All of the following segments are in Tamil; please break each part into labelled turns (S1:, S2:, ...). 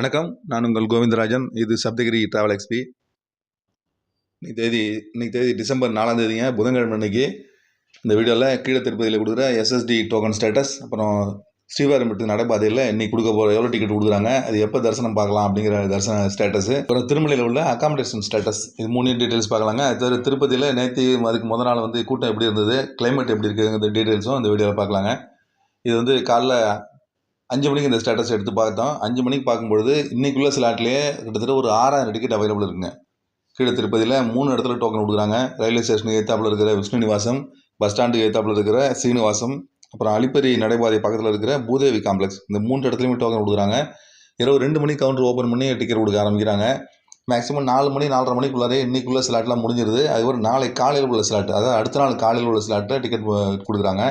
S1: வணக்கம். நான் உங்கள் கோவிந்தராஜன். இது சப்தகிரி டிராவல் எக்ஸ்பி. இன்னைக்கு தேதி டிசம்பர் 4ஆம் தேதிங்க, புதன்கிழமை அன்னைக்கு. இந்த வீடியோவில் கீழே திருப்பதியில் கொடுக்குற எஸ்எஸ்டி டோக்கன் ஸ்டேட்டஸ், அப்புறம் ஸ்ரீவாரிமட்டு நடைபாதையில் இன்னைக்கு கொடுக்க போகிற எவ்வளோ டிக்கெட் கொடுக்குறாங்க, அது எப்போ தரிசனம் பார்க்கலாம் அப்படிங்கிற தரிசன ஸ்டேட்டஸ், அப்புறம் திருமலையில் உள்ள அகாமடேஷன் ஸ்டேட்டஸ், இது 3 டீட்டெயில்ஸ் பார்க்கலாங்க. அது திருப்பதியில் நேற்று அதுக்கு முதல் நாள் வந்து கூட்டம் எப்படி இருந்தது, கிளைமேட் எப்படி இருக்குங்கிற டீட்டெயில்ஸும் இந்த வீடியோவில் பார்க்கலாங்க. இது வந்து காலைல 5 மணிக்கு இந்த ஸ்டேட்டஸ் எடுத்து பார்த்தோம். 5 மணிக்கு பார்க்கும்பொழுது இன்றைக்குள்ள ஸ்லாட்லேயே கிட்டத்தட்ட ஒரு 6000 டிக்கெட் அவைலபிள் இருக்குங்க. கீழே திருப்பதியில் 3 இடத்துல டோக்கன் கொடுக்குறாங்க. ரயில்வே ஸ்டேஷனுக்கு ஏற்றாப்பில் இருக்கிற விஷ்ணு நிவாசம், பஸ் ஸ்டாண்டுக்கு ஏற்றாப்பில் இருக்கிற சீனிவாசம், அப்புறம் அலிப்பரி நடைபாதை பக்கத்தில் இருக்கிற பூதேவி காம்ப்ளெக்ஸ், இந்த 3 இடத்துலையுமே டோக்கன் கொடுக்குறாங்க. இரவு 2 மணிக்கு கவுண்டர் ஓப்பன் பண்ணி டிக்கெட் கொடுக்க ஆரம்பிக்கிறாங்க. மேக்ஸிமம் 4 மணி 4:30 மணிக்குள்ளாரே இன்றைக்குள்ள ஸ்லாட்லாம் முடிஞ்சிருது. அதுக்கப்புறம் நாளை காலையில் உள்ள ஸ்லாட், அதாவது அடுத்த நாள் காலையில் உள்ள ஸ்லாட்டில் டிக்கெட் கொடுக்குறாங்க.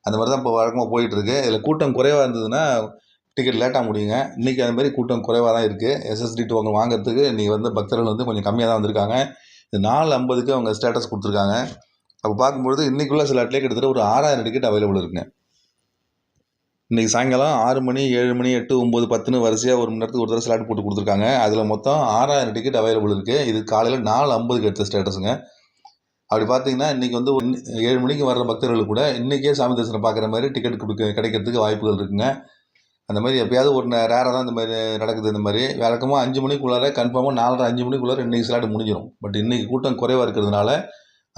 S1: அந்த மாதிரி தான் இப்போ வழக்கமாக போயிட்டுருக்கு. இதில் கூட்டம் குறைவாக இருந்ததுன்னா டிக்கெட் லேட்டாக முடியுங்க. இன்றைக்கி அது மாதிரி கூட்டம் குறைவாக தான் இருக்குது. எஸ்எஸ்டி டோக்கன் வாங்குறதுக்கு இன்றைக்கி வந்து பக்தர்கள் வந்து கொஞ்சம் கம்மியாக தான் வந்திருக்காங்க. இது 4:50க்கு அவங்க ஸ்டேட்டஸ் கொடுத்துருக்காங்க. அப்போ பார்க்கும்பொழுது இன்றைக்குள்ள ஸ்லாட்லேயே கிட்டத்தட்ட ஒரு 6000 டிக்கெட் அவைலபிள் இருக்குங்க. இன்றைக்கி சாயங்காலம் 6 மணி 7 மணி 8 9 10ன்னு வரிசையாக 1 மணி நேரத்துக்கு ஒரு தடவை ஸ்லாட் போட்டு கொடுத்துருக்காங்க. அதில் மொத்தம் 6000 டிக்கெட் அவைலபிள் இருக்குது. இது காலையில் 4:50க்கு எடுத்த ஸ்டேட்டஸுங்க. அப்படி பார்த்தீங்கன்னா இன்றைக்கி வந்து 7 மணிக்கு வர்ற பக்தர்களுக்கு கூட இன்றைக்கே சாமி தரிசனம் பார்க்குற மாதிரி டிக்கெட் கிடைக்கிறதுக்கு வாய்ப்புகள் இருக்குங்க. அந்த மாதிரி எப்போயாவது ஒரு ரேராக தான் இந்த மாதிரி நடக்குது. இந்த மாதிரி வழக்கமாக 5 மணிக்குள்ளார கன்ஃபார்மாக 4:30 5 மணிக்குள்ளார இன்றைக்கி ஸ்லாட் முடிஞ்சிடும். பட் இன்றைக்கி கூட்டம் குறைவாக இருக்கிறதுனால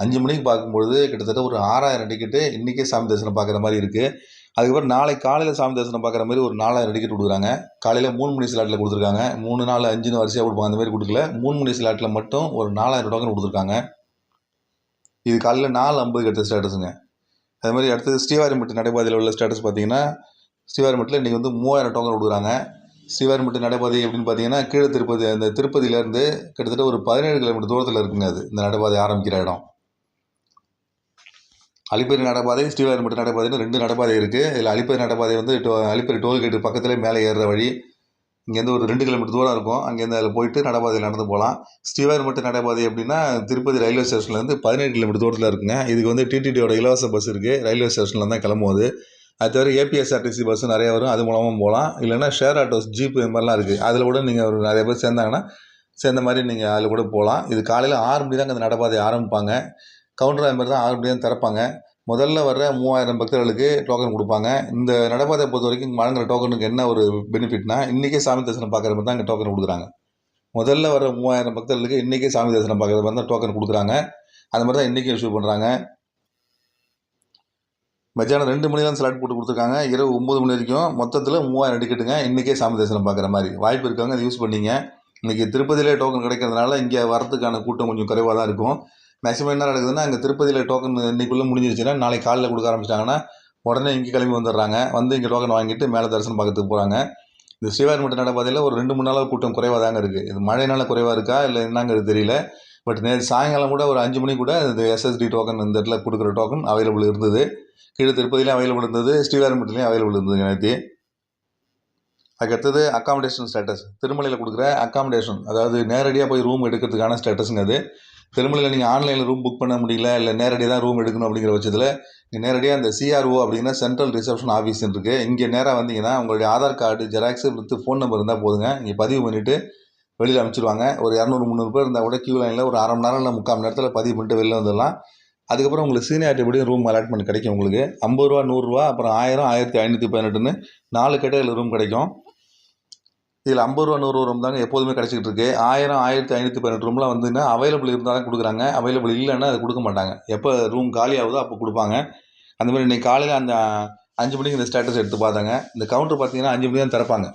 S1: 5 மணிக்கு பார்க்கும்பொழுது கிட்டத்தட்ட ஒரு 6000 டிக்கெட்டு இன்றைக்கே சாமி தரிசனம் பார்க்குற மாதிரி இருக்குது. அதுக்கப்புறம் நாளை காலையில் சாமி தரிசனம் பார்க்குற மாதிரி ஒரு 4000 டிக்கெட் கொடுக்குறாங்க. காலையில் 3 மணி ஸ்லாட்டில் கொடுத்துருக்காங்க. 3 4 5ன்னு வரிசையாக கொடுப்பாங்க. அந்த மாதிரி கொடுக்கல. 3 மணி ஸ்லாட்டில் மட்டும் ஒரு 4000 டோக்கன் கொடுத்துருக்காங்க. இது காலையில் 4:50க்கு எடுத்த ஸ்டேட்டஸுங்க. அது மாதிரி அடுத்தது ஸ்ரீவாரிமட்டு நடைபாதையில் உள்ள ஸ்டேட்டஸ் பார்த்தீங்கன்னா, ஸ்ரீவாரிமட்டில் இன்றைக்கி வந்து 3000 டோக்கன் கொடுக்குறாங்க. ஸ்ரீவாரிமட்டு நடைபாதை எப்படின்னு பார்த்தீங்கன்னா, கீழே திருப்பதி, அந்த திருப்பதியிலேருந்து கிட்டத்தட்ட ஒரு 17 கிலோமீட்டர் தூரத்தில் இருக்குங்க. அது இந்த நடைபாதை ஆரம்பிக்கிற இடம். அலிப்பரி நடைபாதை, ஸ்ரீவாரிமட்டு நடைபாதைன்னு 2 நடைபாதை இருக்குது. இதில் அலிப்பரி நடைபாதை வந்து அலிப்பரி டோல்கேட்டு பக்கத்துலேயே மேலே ஏறுற வழி. இங்கேருந்து ஒரு 2 கிலோமீட்டர் தூரம் இருக்கும். அங்கேருந்து அதில் போயிட்டு நடைபாதையில் நடந்து போகலாம். ஸ்ரீவாரிமட்டு நடைபாதை எப்படின்னா, திருப்பதி ரயில்வே ஸ்டேஷன்லேருந்து 17 கிலோமீட்டர் தூரத்தில் இருக்குங்க. இதுக்கு வந்து டிடிடியோட இலவச பஸ் இருக்குது. ரயில்வே ஸ்டேஷனில் தான் கிளம்புவது. அது தவிர ஏபிஎஸ்ஆர்டிசி பஸ் நிறையா வரும். அது மூலமாக போகலாம். இல்லைன்னா ஷேர் ஆட்டோஸ், ஜீப் இது மாதிரிலாம் இருக்குது. அதில் கூட நீங்கள் ஒரு நிறைய பேர் சேர்ந்த மாதிரி நீங்கள் அதில் கூட போகலாம். இது காலையில் 6 மணி தாங்க அந்த நடைபாதை ஆரம்பிப்பாங்க. கவுண்டர் அது மாதிரி தான் 6 மணி தான் திறப்பாங்க. முதல்ல வர்ற 3000 பக்தர்களுக்கு டோக்கன் கொடுப்பாங்க. இந்த நடைபாதை பொறுத்த வரைக்கும் வழங்குற டோக்கனுக்கு என்ன ஒரு பெனிஃபிட்னா, இன்றைக்கே சாமி தரிசனம் பார்க்குற மாதிரி தான் இங்கே டோக்கன் கொடுக்குறாங்க. முதல்ல வர 3000 பக்தர்களுக்கு இன்றைக்கே சாமி தரிசனம் பார்க்குற மாதிரி தான் டோக்கன் கொடுக்குறாங்க. அது மாதிரி தான் இன்றைக்கி இஷ்யூ பண்ணுறாங்க. மத்தியானம் 2 மணி தான் ஸ்லாட் போட்டு கொடுத்துருக்காங்க. இரவு 9 மணி வரைக்கும் மொத்தத்தில் 3000 டிக்கெட்டுங்க. இன்றைக்கே சாமி தரிசனம் பார்க்குற மாதிரி வாய்ப்பு இருக்காங்க. அதை யூஸ் பண்ணிங்க. இன்றைக்கி திருப்பதியிலே டோக்கன் கிடைக்கிறதுனால இங்கே வரத்துக்கான கூட்டம் கொஞ்சம் குறைவாக தான் இருக்கும். மேக்ஸிமம் என்ன நடக்குதுன்னா, அங்கே திருப்பதியில் டோக்கன் இன்றைக்குள்ளே முடிஞ்சிருச்சுன்னா நாளைக்கு காலையில் கொடுக்க ஆரம்பிச்சிட்டாங்கன்னா உடனே இங்கே கிளம்பி வந்துடுறாங்க. வந்து இங்கே டோக்கன் வாங்கிட்டு மேலே தரிசனம் பார்க்கறதுக்கு போகிறாங்க. இந்த ஸ்ரீவாரிமட்டு நடைபாதையில் ஒரு 2 3 நாளாக கூட்டம் குறைவாக தாங்க இருக்குது. இது மழைனால குறைவாக இருக்கா இல்லை என்னங்கிறது தெரியல. பட் நேற்று சாயங்காலம் கூட ஒரு 5 மணிக்கு கூட இந்த எஸ்எஸ்டி டோக்கன் இந்த இடத்துல கொடுக்குற டோக்கன் அவைலபிள் இருந்தது. கீழே திருப்பதியிலையும் அவைலபிள் இருந்தது, ஸ்ரீவாரிமட்டிலையும் அவைலபிள் இருந்தது நேற்று. அதுக்கடுத்தது அக்காமடேஷன் ஸ்டேட்டஸ். திருமலையில் கொடுக்குற அக்காமடேஷன், அதாவது நேரடியாக போய் ரூம் எடுக்கிறதுக்கான ஸ்டேட்டஸுங்க அது. திருமலையில் நீங்கள் ஆன்லைனில் ரூம் புக் பண்ண முடியல, இல்லை நேரடியாக தான் ரூம் எடுக்கணும் அப்படிங்கிற பட்சத்தில் நீங்கள் நேரடியாக அந்த சிஆர்ஓ அப்படிங்கிற சென்ட்ரல் ரிசப்ஷன் ஆஃபீஸ் இருக்குது. இங்கே நேராக வந்தீங்கன்னா உங்களுடைய Aadhaar card xerox with phone number இருந்தால் போதுங்க. இங்கே பதிவு பண்ணிவிட்டு வெளியில் அனுப்பிச்சிடுவாங்க. ஒரு 200 300 பேர் இருந்தால் கூட கியூ லைனில் ஒரு 1/2 மணி நேரம் இல்லை 3/4 மணி நேரத்தில் பதிவு பண்ணிட்டு வெளில வந்துடலாம். அதுக்கப்புறம் உங்களுக்கு சீனியாரிட்டி படி ரூம் அலாட்மெண்ட் கிடைக்கும். உங்களுக்கு 50 ரூபா 100 ரூபா, அப்புறம் 1000 1518ன்னு 4 கேட்டகரியில் ரூம் கிடைக்கும். இதில் 50 ரூபா 100 ரூம் தாங்க எப்போதுமே கிடச்சிக்கிட்டு இருக்குது. 1000 1518 ரூம்லாம் வந்துன்னா அவைலபிள் இருந்தால் தான் கொடுக்குறாங்க. அவைலபிள் இல்லைன்னா அதை கொடுக்க மாட்டாங்க. எப்போ ரூம் காலி ஆகுதோ அப்போ கொடுப்பாங்க. அந்த மாதிரி இன்றைக்கி காலையில் அந்த 5 மணிக்கு இந்த ஸ்டேட்டஸ் எடுத்து பார்த்தாங்க. இந்த கவுண்டர் பார்த்தீங்கன்னா 5 மணி தான் திறப்பாங்க.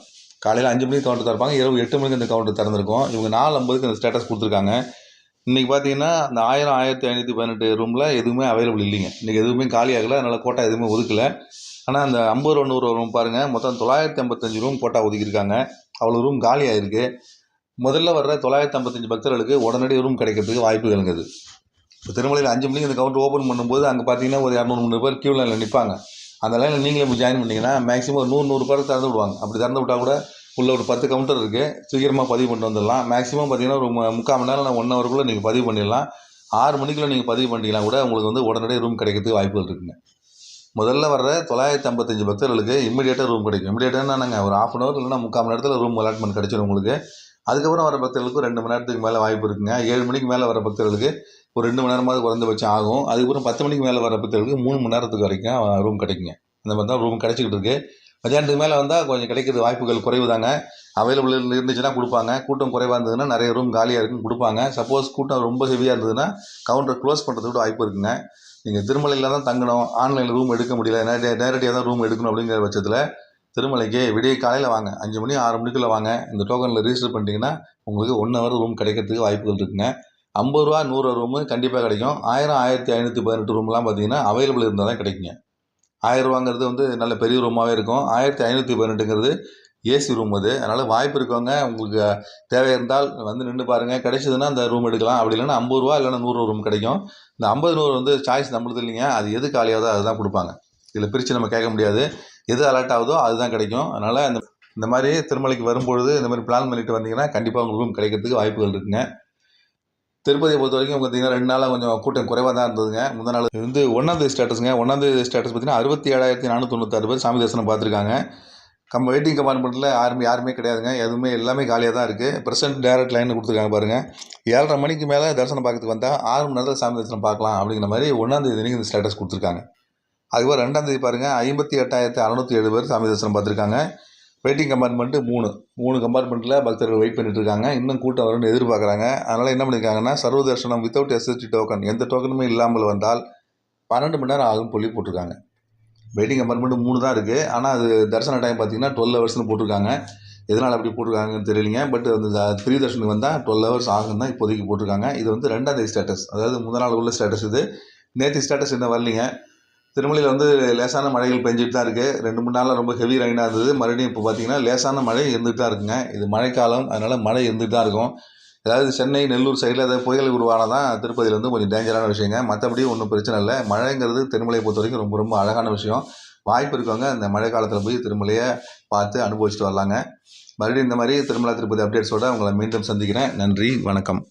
S1: காலையில் 5 மணிக்கு கவுண்டர் திறப்பாங்க. இரவு 8 மணிக்கு இந்த கவுண்டர் திறந்திருக்கும். இவங்க 4:50க்கு இந்த ஸ்டேட்டஸ் கொடுத்துருக்காங்க. இன்றைக்கி பார்த்தீங்கன்னா அந்த 1000 1518 ரூமில் எதுவுமே அவைலபிள் இல்லைங்க. இன்றைக்கி எதுவுமே காலி ஆகலை. அதனால் கோட்டா எதுவுமே ஒதுக்கலை. ஆனால் அந்த 50 ரூபா 100 ரூம் பாருங்கள், மொத்தம் 955 ரூம் கோட்டா ஒதுக்கியிருக்காங்க. அவ்வளோ ரூம் காலி ஆகிருக்கு. முதல்ல வர்ற 955 பக்தர்களுக்கு உடனடி ரூம் கிடைக்கிறதுக்கு வாய்ப்பு இருந்தது. இப்போ திருமலையில் 5 மணிக்கு இந்த கவுண்டர் ஓப்பன் பண்ணும்போது அங்கே பார்த்தீங்கன்னா ஒரு 200 300 பேர் கியூ லைனில் நிற்பாங்க. அந்த லைனில் நீங்களே போய் ஜாயின் பண்ணிங்கன்னா மேக்ஸிமம் 100 பேர் திறந்து விடுவாங்க. அப்படி திறந்து விட்டால் கூட உள்ள ஒரு 10 கவுண்டர் இருக்குது. சீக்கிரமாக பதிவு பண்ணிட்டு வந்துடலாம். மேக்ஸிமம் பார்த்தீங்கன்னா ஒரு 3/4 மணி நேரம் 1 ஹவருக்குள்ளே நீங்கள் பதிவு பண்ணிடலாம். 6 மணிக்குள்ளே நீங்கள் பதிவு பண்ணிக்கலாம் கூட உங்களுக்கு வந்து உடனடியே ரூம் கிடைக்கிறதுக்கு வாய்ப்புகள் இருக்குங்க. முதல்ல வர்ற 955 பக்தர்களுக்கு இம்மிடியேட்டாக ரூம் கிடைக்கும். இம்மிடியேட்டாக நாங்கள் ஒரு 1/2 அன் இல்லைனா 3/4 மணி நேரத்தில் ரூம் அலாட்மெண்ட் கிடச்சிடும் உங்களுக்கு. அதுக்கப்புறம் வர பக்தர்களுக்கு 2 மணி நேரத்துக்கு மேலே வாய்ப்பு இருக்குங்க. 7 மணிக்கு மேலே வர பக்தர்களுக்கு ஒரு 2 மணி நேரமாவது குறைந்தபட்சம் ஆகும். அதுக்கப்புறம் 10 மணிக்கு மேலே வர பக்தர்களுக்கு 3 மணி நேரத்துக்கு வரைக்கும் ரூம் கிடைக்குங்க. அந்த மாதிரி தான் ரூம் கிடச்சிக்கிட்டு இருக்குது. மத்தியானத்துக்கு மேலே வந்தால் கொஞ்சம் கிடைக்கிறது வாய்ப்புகள் குறைவு தாங்க. அவைலபிள் இருந்துச்சுன்னா கொடுப்பாங்க. கூட்டம் குறைவாக இருந்ததுன்னா நிறைய ரூம் காலியாக இருக்குன்னு கொடுப்பாங்க. சப்போஸ் கூட்டம் ரொம்ப ஹெவியாக இருந்ததுன்னா கவுண்டர் க்ளோஸ் பண்ணுறதுக்கு கூட வாய்ப்பு இருக்குங்க. நீங்கள் திருமலையில் தான் தங்கணும், ஆன்லைனில் ரூம் எடுக்க முடியல, நேரடியாக தான் ரூம் எடுக்கணும் அப்படிங்கிற பட்சத்தில் திருமலைக்கு விடிய காலையில் வாங்க. 5 மணி 6 மணிக்குள்ளே வாங்க. இந்த டோக்கனில் ரிஜிஸ்டர் பண்ணிட்டீங்கன்னா உங்களுக்கு 1 ஹவர் ரூம் கிடைக்கிறதுக்கு வாய்ப்புகள் இருக்குங்க. 50 ரூபா 100 ரூமு கண்டிப்பாக கிடைக்கும். 1000 1518 ரூம்லாம் பார்த்தீங்கன்னா அவைலபிள் இருந்தால் தான் கிடைக்குங்க. 1000 ரூபாங்கிறது வந்து நல்ல பெரிய ரூமாகவே இருக்கும். 1518ங்கிறது ஏசி ரூம் அது. அதனால் வாய்ப்பு இருக்கவங்க உங்களுக்கு தேவை இருந்தால் வந்து நின்று பாருங்கள். கிடைச்சதுன்னா அந்த ரூம் எடுக்கலாம். அப்படி இல்லைன்னா 50 ரூபா இல்லைன்னா 100 ரூம் கிடைக்கும். இந்த 50 100 வந்து சாய்ஸ் நம்மளுது இல்லைங்க. அது எது காலியாகுதோ அதுதான் கொடுப்பாங்க. இதில் பிரித்து நம்ம கேட்க முடியாது. எது அலர்ட் ஆகுதோ அதுதான் கிடைக்கும். அதனால் இந்த மாதிரி திருமலைக்கு வரும்பொழுது இந்த மாதிரி பிளான் பண்ணிட்டு வந்தீங்கன்னா கண்டிப்பாக உங்களுக்கு ரூம் கிடைக்கிறதுக்கு வாய்ப்புகள் இருக்குங்க. திருப்பதியை பொறுத்த வரைக்கும் பார்த்தீங்கன்னா 2 நாளாக கொஞ்சம் கூட்டம் குறைவாக தான் இருந்ததுங்க. முதல் நாள் இது வந்து 1ஆம் ஸ்டேட்டஸுங்க. 1ஆம் ஸ்டேட்டஸ் பார்த்தீங்கன்னா 67,496 பேர் சாமி தரிசனம் பார்த்துருக்காங்க. வெயிட்டிங் கம்பார்ட்மெண்ட்டில் யாருமே கிடையாதுங்க. எதுவுமே எல்லாமே காலியாக தான் இருக்குது. ப்ரெசென்ட் டேரக்ட் லைன் கொடுத்துருக்காங்க பாருங்கள். 7:30 மணிக்கு மேலே தரிசனம் பார்க்கறதுக்கு வந்தால் 6 மணி நேரத்தில் சாமி தரிசனம் பார்க்கலாம் அப்படிங்கிற மாதிரி 1ஆம் தேதி இந்த ஸ்டேட்டஸ் கொடுத்துருக்காங்க. அதுக்கப்புறம் 2ஆம் தேதி பாருங்கள் 58,607 பேர் சாமி தரிசனம் பார்த்துருக்காங்க. வெயிட்டிங் கம்பார்ட்மெண்ட்டு 3 கம்பார்ட்மெண்ட்டில் பக்தர்கள் வெயிட் பண்ணிட்டு இருக்காங்க. இன்னும் கூட்டம் வரும்னு எதிர்பார்க்குறாங்க. அதனால் என்ன பண்ணியிருக்காங்கன்னா சர்வ தரிசனம் வித்தவுட் எஸ்எஸ்டி டோக்கன், எந்த டோக்கனுமே இல்லாமல் வந்தால் 12 மணி நேரம் ஆகும் சொல்லி போட்டிருக்காங்க. வெயிட்டிங் கம்பார்ட்மெண்ட் 3 தான் இருக்குது. ஆனால் அது தரிசன டைம் பார்த்தீங்கன்னா 12 ஹவர்ஸ்னு போட்டிருக்காங்க. எதனால் அப்படி போட்டிருக்காங்கன்னு தெரியலைங்க. பட் அந்த ஃப்ரீ தர்ஷனுக்கு வந்தால் 12 ஹவர்ஸ் ஆகும் தான் இப்போதைக்கு போட்டிருக்காங்க. இது வந்து 2ஆம் தேதி ஸ்டேட்டஸ், அதாவது முதல் நாள் உள்ள ஸ்டேட்டஸ் இது. நேற்று ஸ்டேட்டஸ் இன்னும் வரலிங்க. திருமலையில் வந்து லேசான மழைகள் பெஞ்சிட்டு தான் இருக்குது. 2-3 நாளாக ரொம்ப ஹெவி ரெயினாக இருந்தது. மறுபடியும் இப்போ பார்த்தீங்கன்னா லேசான மழை இருந்துகிட்டு தான் இருக்குங்க. இது மழைக்காலம், அதனால் மழை இருந்துகிட்டு தான் இருக்கும். அதாவது சென்னை நெல்லூர் சைடில் ஏதாவது புயல் உருவானதான் திருப்பதியில் வந்து கொஞ்சம் டேஞ்சரான விஷயங்க. மற்றபடி ஒன்றும் பிரச்சனை இல்லை. மழைங்கிறது திருமலையை பொறுத்த வரைக்கும் ரொம்ப ரொம்ப அழகான விஷயம். வாய்ப்பு இருக்கவங்க இந்த மழை காலத்தில் போய் திருமலையை பார்த்து அனுபவிச்சுட்டு வரலாங்க. மறுபடியும் இந்த மாதிரி திருமலா திருப்பதி அப்டேட்ஸோடு உங்களை மீண்டும் சந்திக்கிறேன். நன்றி, வணக்கம்.